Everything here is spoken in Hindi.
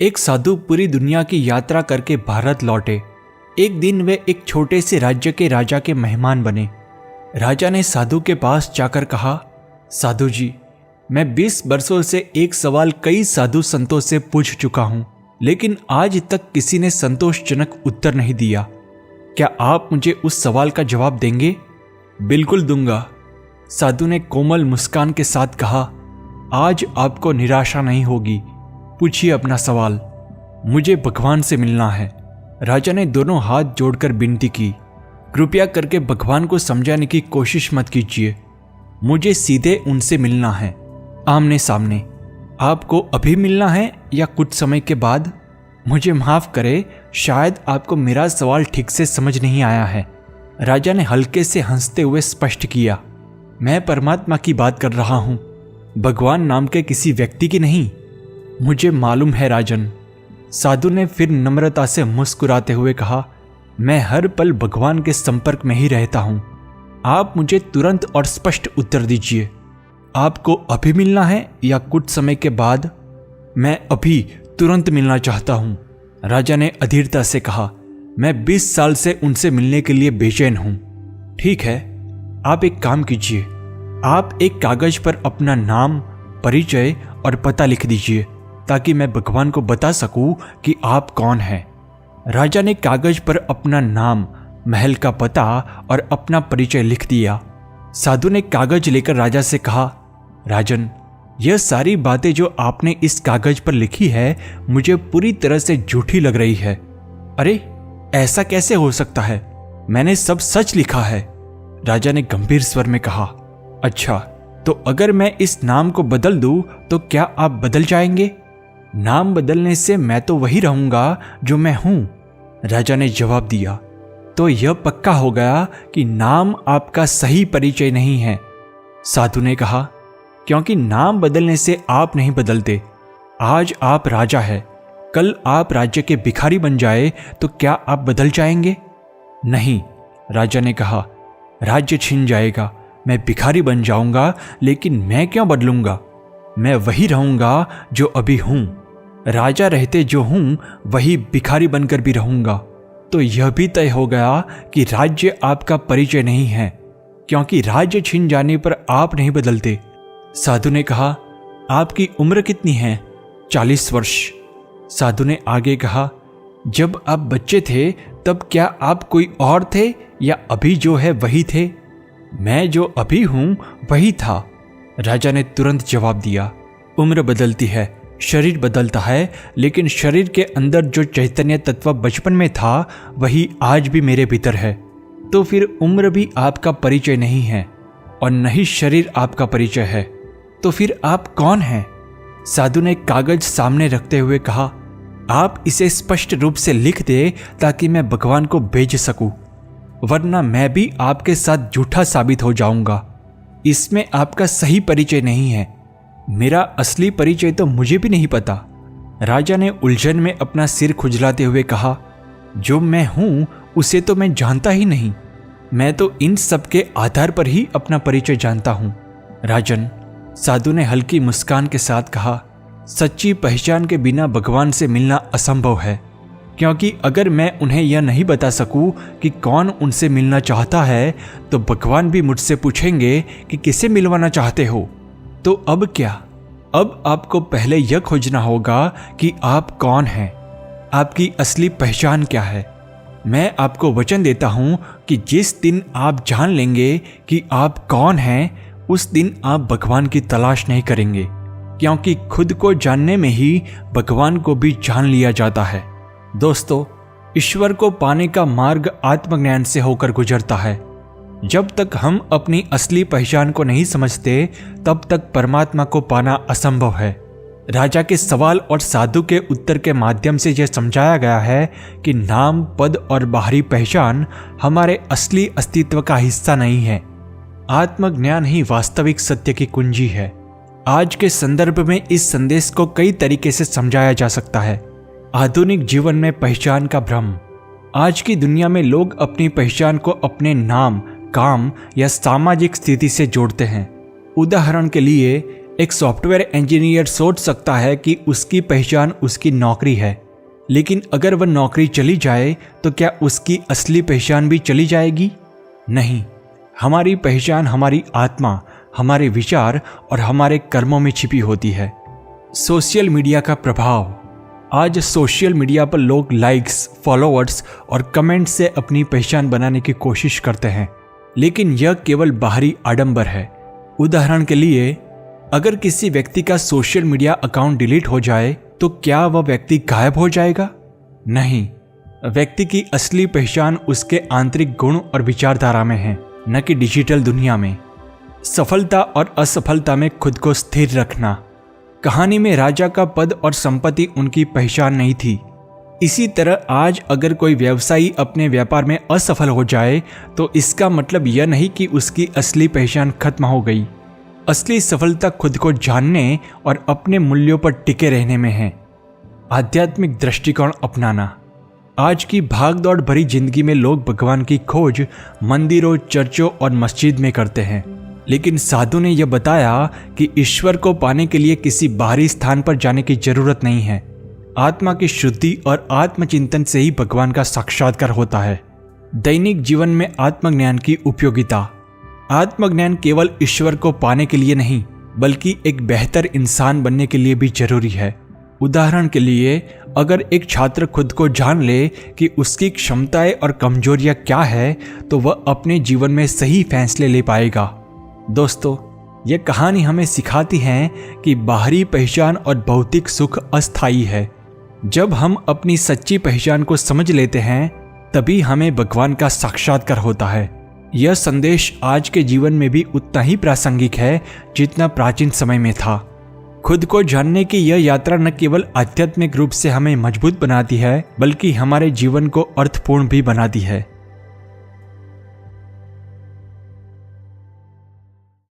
एक साधु पूरी दुनिया की यात्रा करके भारत लौटे। एक दिन वे एक छोटे से राज्य के राजा के मेहमान बने। राजा ने साधु के पास जाकर कहा, साधु जी, मैं 20 वर्षों से एक सवाल कई साधु संतों से पूछ चुका हूं, लेकिन आज तक किसी ने संतोषजनक उत्तर नहीं दिया। क्या आप मुझे उस सवाल का जवाब देंगे? बिल्कुल दूंगा, साधु ने कोमल मुस्कान के साथ कहा। आज आपको निराशा नहीं होगी, पूछिए अपना सवाल। मुझे भगवान से मिलना है। राजा ने दोनों हाथ जोड़कर विनती की, कृपया करके भगवान को समझाने की कोशिश मत कीजिए। मुझे सीधे उनसे मिलना है, आमने सामने। आपको अभी मिलना है या कुछ समय के बाद? मुझे माफ करे, शायद आपको मेरा सवाल ठीक से समझ नहीं आया है। राजा ने हल्के से हंसते हुए स्पष्ट किया, मैं परमात्मा की बात कर रहा हूं, भगवान नाम के किसी व्यक्ति की नहीं। मुझे मालूम है राजन, साधु ने फिर नम्रता से मुस्कुराते हुए कहा, मैं हर पल भगवान के संपर्क में ही रहता हूं। आप मुझे तुरंत और स्पष्ट उत्तर दीजिए, आपको अभी मिलना है या कुछ समय के बाद? मैं अभी तुरंत मिलना चाहता हूं, राजा ने अधीरता से कहा। मैं 20 साल से उनसे मिलने के लिए बेचैन हूं। ठीक है, आप एक काम कीजिए, आप एक कागज पर अपना नाम, परिचय और पता लिख दीजिए ताकि मैं भगवान को बता सकूं कि आप कौन हैं। राजा ने कागज पर अपना नाम, महल का पता और अपना परिचय लिख दिया। साधु ने कागज लेकर राजा से कहा, राजन, यह सारी बातें जो आपने इस कागज पर लिखी है मुझे पूरी तरह से झूठी लग रही है। अरे, ऐसा कैसे हो सकता है? मैंने सब सच लिखा है, राजा ने गंभीर स्वर में कहा। अच्छा, तो अगर मैं इस नाम को बदल दूं तो क्या आप बदल जाएंगे? नाम बदलने से मैं तो वही रहूंगा जो मैं हूं, राजा ने जवाब दिया। तो यह पक्का हो गया कि नाम आपका सही परिचय नहीं है, साधु ने कहा, क्योंकि नाम बदलने से आप नहीं बदलते। आज आप राजा हैं, कल आप राज्य के भिखारी बन जाए तो क्या आप बदल जाएंगे? नहीं, राजा ने कहा, राज्य छिन जाएगा, मैं भिखारी बन जाऊंगा, लेकिन मैं क्यों बदलूंगा? मैं वही रहूंगा जो अभी हूं। राजा रहते जो हूं वही भिखारी बनकर भी रहूंगा। तो यह भी तय हो गया कि राज्य आपका परिचय नहीं है, क्योंकि राज्य छिन जाने पर आप नहीं बदलते। साधु ने कहा, आपकी उम्र कितनी है? 40 वर्ष। साधु ने आगे कहा, जब आप बच्चे थे तब क्या आप कोई और थे या अभी जो है वही थे? मैं जो अभी हूं वही था, राजा ने तुरंत जवाब दिया। उम्र बदलती है, शरीर बदलता है, लेकिन शरीर के अंदर जो चैतन्य तत्व बचपन में था वही आज भी मेरे भीतर है। तो फिर उम्र भी आपका परिचय नहीं है और न ही शरीर आपका परिचय है। तो फिर आप कौन हैं? साधु ने कागज सामने रखते हुए कहा, आप इसे स्पष्ट रूप से लिख दे ताकि मैं भगवान को भेज सकूं, वरना मैं भी आपके साथ झूठा साबित हो जाऊंगा। इसमें आपका सही परिचय नहीं है। मेरा असली परिचय तो मुझे भी नहीं पता, राजा ने उलझन में अपना सिर खुजलाते हुए कहा। जो मैं हूं उसे तो मैं जानता ही नहीं। मैं तो इन सब के आधार पर ही अपना परिचय जानता हूं, राजन, साधु ने हल्की मुस्कान के साथ कहा। सच्ची पहचान के बिना भगवान से मिलना असंभव है, क्योंकि अगर मैं उन्हें यह नहीं बता सकूं कि कौन उनसे मिलना चाहता है तो भगवान भी मुझसे पूछेंगे कि किसे मिलवाना चाहते हो। तो अब क्या? अब आपको पहले यह खोजना होगा कि आप कौन हैं, आपकी असली पहचान क्या है। मैं आपको वचन देता हूं कि जिस दिन आप जान लेंगे कि आप कौन हैं, उस दिन आप भगवान की तलाश नहीं करेंगे, क्योंकि खुद को जानने में ही भगवान को भी जान लिया जाता है। दोस्तों, ईश्वर को पाने का मार्ग आत्मज्ञान से होकर गुजरता है। जब तक हम अपनी असली पहचान को नहीं समझते तब तक परमात्मा को पाना असंभव है। राजा के सवाल और साधु के उत्तर के माध्यम से यह समझाया गया है कि नाम, पद और बाहरी पहचान हमारे असली अस्तित्व का हिस्सा नहीं है। आत्मज्ञान ही वास्तविक सत्य की कुंजी है। आज के संदर्भ में इस संदेश को कई तरीके से समझाया जा सकता है। आधुनिक जीवन में पहचान का भ्रम। आज की दुनिया में लोग अपनी पहचान को अपने नाम, काम या सामाजिक स्थिति से जोड़ते हैं। उदाहरण के लिए, एक सॉफ्टवेयर इंजीनियर सोच सकता है कि उसकी पहचान उसकी नौकरी है, लेकिन अगर वह नौकरी चली जाए तो क्या उसकी असली पहचान भी चली जाएगी? नहीं, हमारी पहचान हमारी आत्मा, हमारे विचार और हमारे कर्मों में छिपी होती है। सोशल मीडिया का प्रभाव। आज सोशल मीडिया पर लोग लाइक्स, फॉलोअर्स और कमेंट से अपनी पहचान बनाने की कोशिश करते हैं, लेकिन यह केवल बाहरी आडंबर है। उदाहरण के लिए, अगर किसी व्यक्ति का सोशल मीडिया अकाउंट डिलीट हो जाए तो क्या वह व्यक्ति गायब हो जाएगा? नहीं, व्यक्ति की असली पहचान उसके आंतरिक गुण और विचारधारा में है, न कि डिजिटल दुनिया में। सफलता और असफलता में खुद को स्थिर रखना। कहानी में राजा का पद और संपत्ति उनकी पहचान नहीं थी। इसी तरह आज अगर कोई व्यवसायी अपने व्यापार में असफल हो जाए तो इसका मतलब यह नहीं कि उसकी असली पहचान खत्म हो गई। असली सफलता खुद को जानने और अपने मूल्यों पर टिके रहने में है। आध्यात्मिक दृष्टिकोण अपनाना। आज की भागदौड़ भरी जिंदगी में लोग भगवान की खोज मंदिरों, चर्चों और मस्जिद में करते हैं, लेकिन साधु ने यह बताया कि ईश्वर को पाने के लिए किसी बाहरी स्थान पर जाने की जरूरत नहीं है। आत्मा की शुद्धि और आत्मचिंतन से ही भगवान का साक्षात्कार होता है। दैनिक जीवन में आत्मज्ञान की उपयोगिता। आत्मज्ञान केवल ईश्वर को पाने के लिए नहीं, बल्कि एक बेहतर इंसान बनने के लिए भी जरूरी है। उदाहरण के लिए, अगर एक छात्र खुद को जान ले कि उसकी क्षमताएं और कमजोरियां क्या है, तो वह अपने जीवन में सही फैसले ले पाएगा। दोस्तों, यह कहानी हमें सिखाती है कि बाहरी पहचान और भौतिक सुख अस्थायी है। जब हम अपनी सच्ची पहचान को समझ लेते हैं, तभी हमें भगवान का साक्षात्कार होता है। यह संदेश आज के जीवन में भी उतना ही प्रासंगिक है जितना प्राचीन समय में था। खुद को जानने की यह यात्रा न केवल आध्यात्मिक रूप से हमें मजबूत बनाती है, बल्कि हमारे जीवन को अर्थपूर्ण भी बनाती है।